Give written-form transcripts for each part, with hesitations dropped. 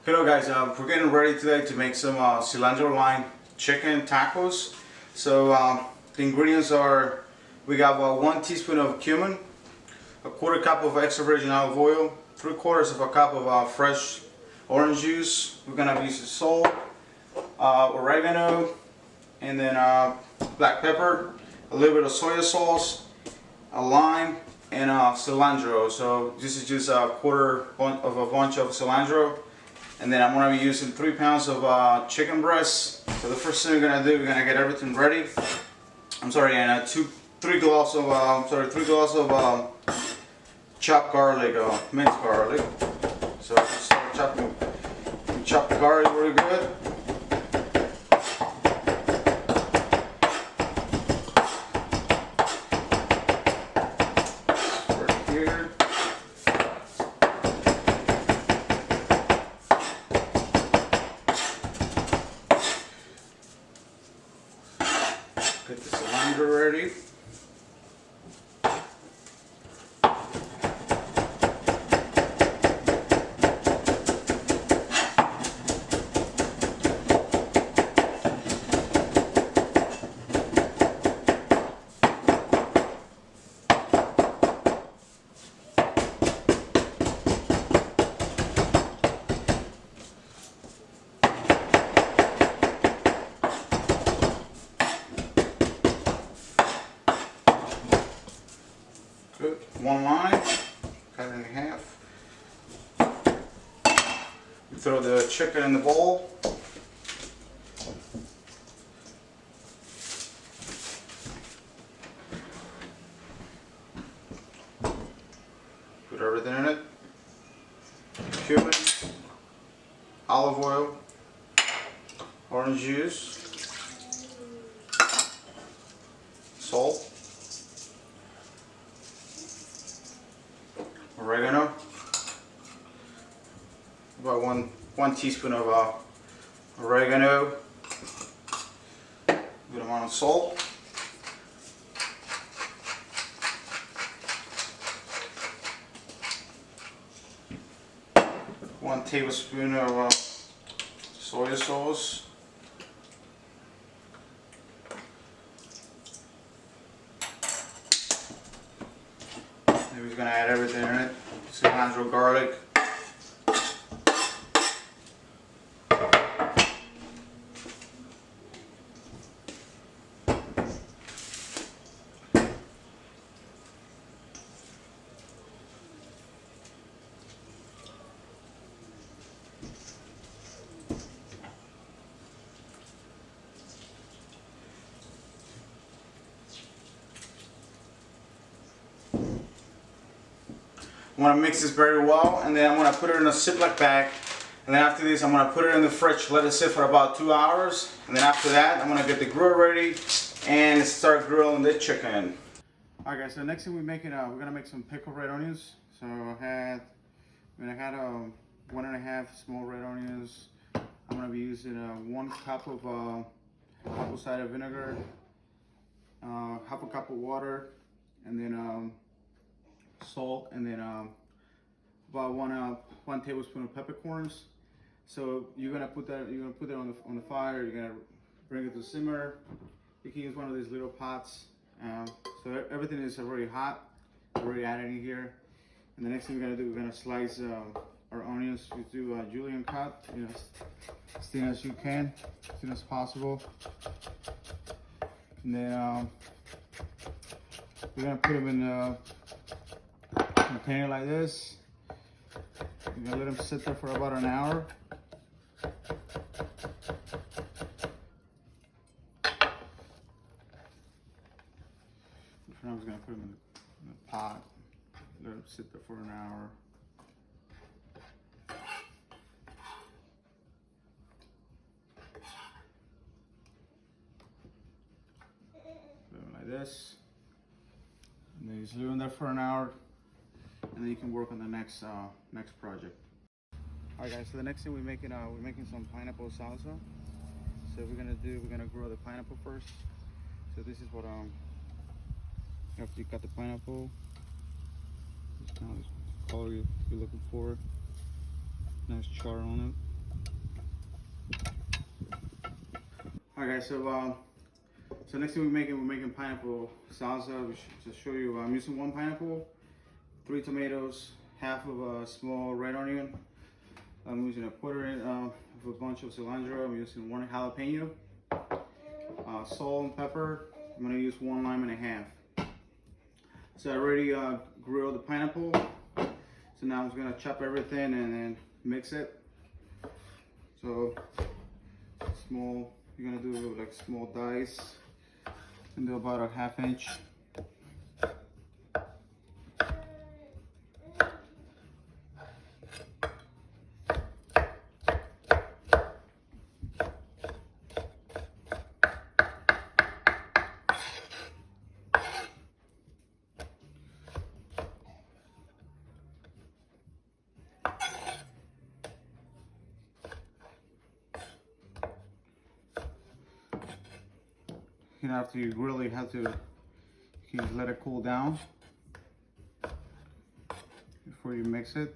Hello guys, we're getting ready today to make some cilantro lime chicken tacos. So the ingredients are, we got 1 teaspoon of cumin, a 1/4 cup of extra virgin olive oil, 3/4 of a cup of fresh orange juice. We're gonna use salt, oregano, and then black pepper, a little bit of soy sauce, a lime, and cilantro. So this is just a 1/4 of a bunch of cilantro. And then I'm going to be using 3 pounds of chicken breast. So the first thing we're going to do, we're going to get everything ready. I'm sorry, and 3 gloves of chopped garlic, minced garlic. So start chopping. Chop the garlic really good. Right here. Get the cilantro ready. Good. 1 line, cut it in half. You throw the chicken in the bowl. Put everything in it. Cumin, olive oil, orange juice, salt, oregano, about one teaspoon of oregano, good amount of salt, one tablespoon of soy sauce, and we're going to add everything in it. Cilantro, garlic, I'm going to mix this very well, and then I'm going to put it in a Ziploc bag, and then after this I'm going to put it in the fridge, let it sit for about 2 hours, and then after that I'm going to get the grill ready and start grilling the chicken. Alright guys, so the next thing we're making, we're going to make some pickled red onions. So I had 1.5 small red onions. I'm going to be using 1 cup of apple cider vinegar, half a cup of water, and then salt, and then about one tablespoon of peppercorns. So you're gonna put that on the fire. You're gonna bring it to simmer. You can use one of these little pots. So everything is already hot, already added in here. And the next thing we're gonna do, we're gonna slice our onions. We do julienne cut, as thin as you can, as thin as possible. And then we're gonna put them in a container like this. You're gonna let them sit there for about an hour. I'm just gonna put them in a pot, let them sit there for an hour. Put them like this, and then just leave them there for an hour, and then you can work on the next project. Alright guys, so the next thing we're making some pineapple salsa. So we're gonna grow the pineapple first. So this is what after you cut the pineapple, this kind of color you're looking for. Nice char on it. Alright guys, so next thing we're making pineapple salsa. We should just show you. I'm using 1 pineapple, 3 tomatoes, half of a small red onion. I'm using a quarter of a bunch of cilantro. I'm using 1 jalapeno, salt and pepper. I'm gonna use 1 lime and a half. So I already grilled the pineapple. So now I'm just gonna chop everything and then mix it. So small. You're gonna do like small dice and do about a 1/2 inch. You know, after you grill it, you have to let it cool down before you mix it.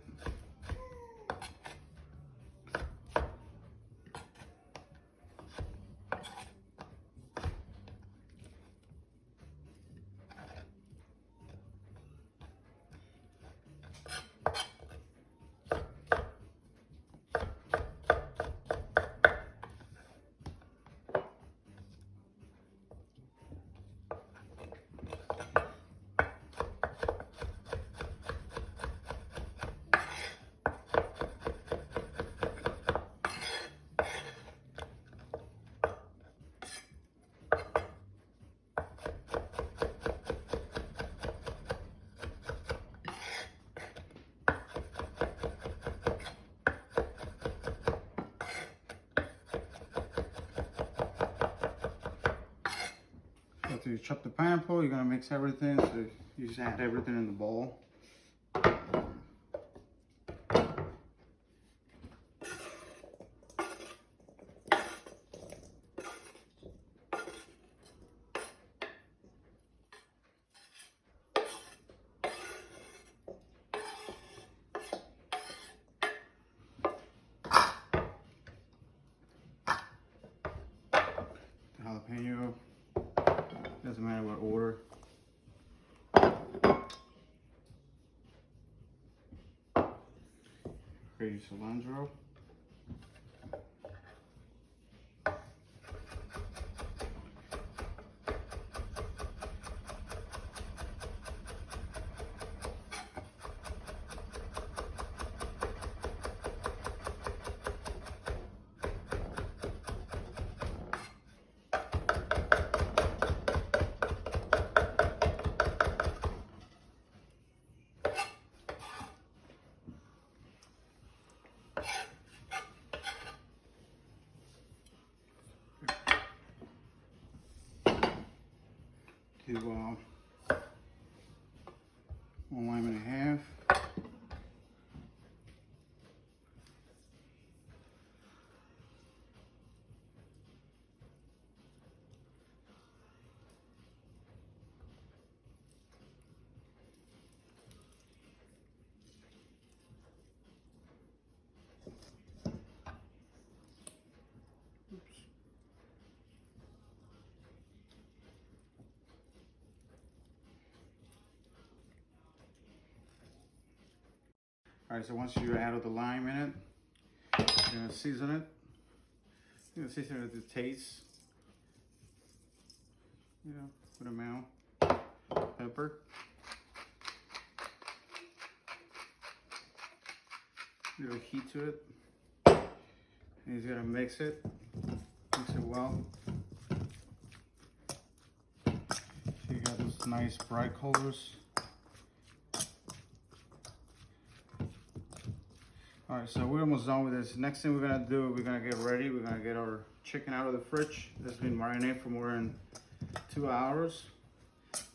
After you chop the pineapple, you're gonna mix everything. So you just add everything in the bowl. The jalapeno. Doesn't matter what order. Create cilantro. To 1 lime and a half. Oops. Alright, so once you add the lime in it, you're gonna season it. You're gonna season it to taste. You know, good amount. Pepper. Little heat to it. And he's gonna mix it well. So you got those nice bright colors. Alright, so we're almost done with this. Next thing we're gonna do, we're gonna get ready. We're gonna get our chicken out of the fridge. It's been marinated for more than 2 hours.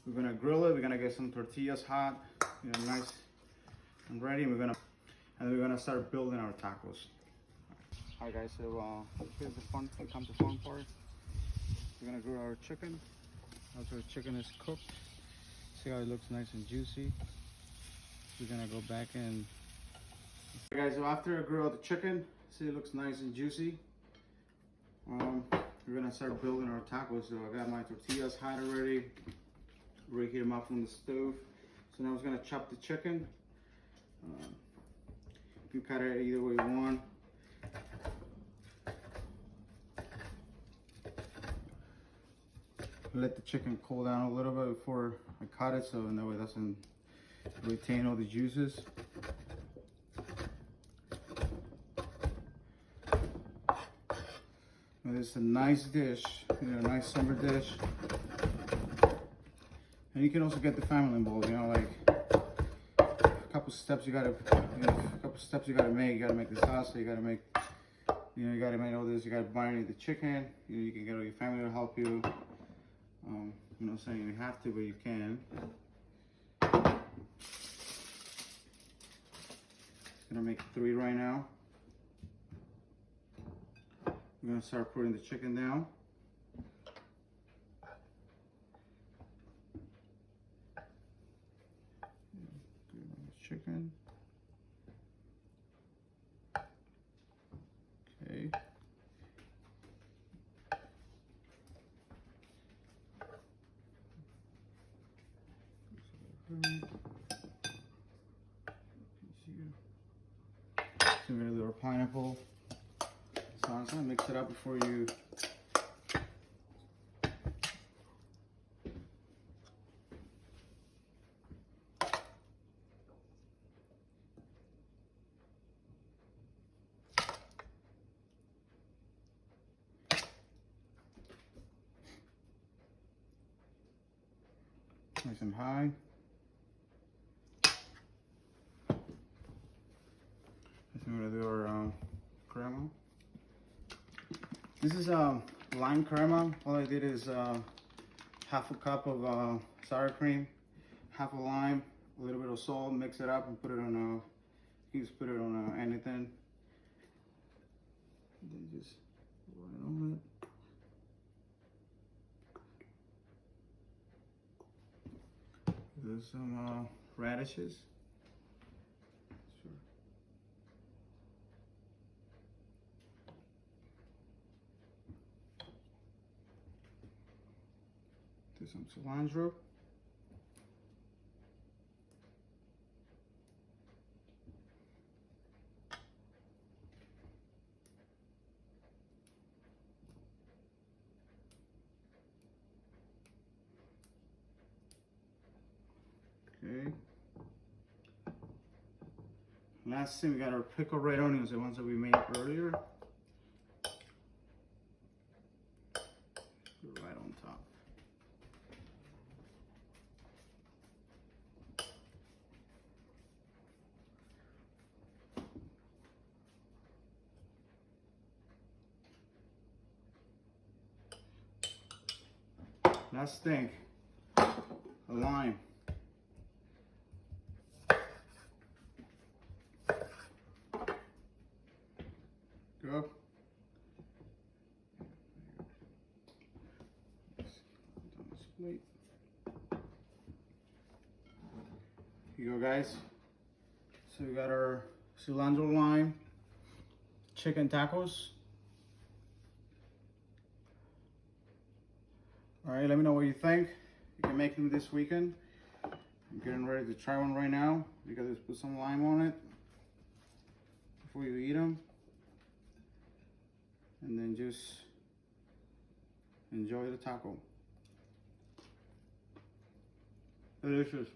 We're gonna grill it. We're gonna get some tortillas hot, you know, nice and ready. And we're gonna start building our tacos. Alright guys, so here's the fun part. We're gonna grill our chicken. After the chicken is cooked, see how it looks nice and juicy. We're gonna go back and guys, so after I grill the chicken, see it looks nice and juicy. we're gonna start building our tacos. So I got my tortillas hot already. Reheat them up from the stove. So now I was gonna chop the chicken. You can cut it either way you want. Let the chicken cool down a little bit before I cut it, so that way it doesn't retain all the juices. And it's a nice dish, you know, a nice summer dish. And you can also get the family involved, you know, like a couple steps you gotta, make. You gotta make the salsa, you gotta make, you gotta make all this. You gotta marinate the chicken. You can get all your family to help you. I'm not saying you have to, but you can. Gonna make 3 right now. I'm gonna start putting the chicken down. Chicken. Okay. So we're gonna do our pineapple salsa. Mix it up before you. Nice and high. I'm gonna do our crema. This is lime crema. All I did is half a cup of sour cream, half a lime, a little bit of salt, mix it up and put it on a, you just put it on anything. And then just pour it on it. There's some radishes. Sure. Do some cilantro. Okay. Last thing, we got our pickled red onions, the ones that we made earlier. Put it right on top. Last thing, a lime. Go. On this plate. Here you go, guys. So we got our cilantro lime chicken tacos. All right, let me know what you think. You can make them this weekend. I'm getting ready to try one right now. You gotta just put some lime on it before you eat them. And then just enjoy the taco. Delicious.